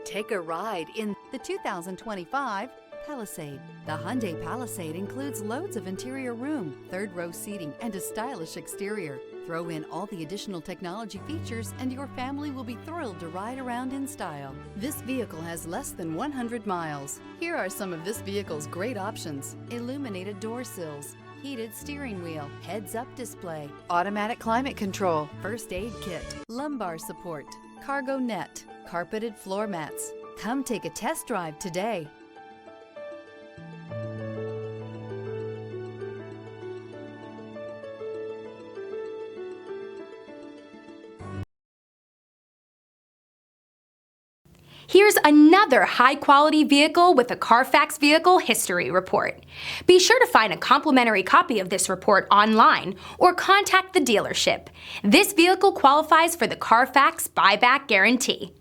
Take a ride in the 2025 Palisade. The Hyundai Palisade includes loads of interior room, third-row seating, and a stylish exterior. Throw in all the additional technology features and your family will be thrilled to ride around in style. This vehicle has less than 100 miles. Here are some of this vehicle's great options: illuminated door sills, heated steering wheel, heads-up display, automatic climate control, first aid kit, lumbar support, cargo net, carpeted floor mats. Come take a test drive today. Here's another high-quality vehicle with a Carfax Vehicle History Report. Be sure to find a complimentary copy of this report online or contact the dealership. This vehicle qualifies for the Carfax Buyback Guarantee.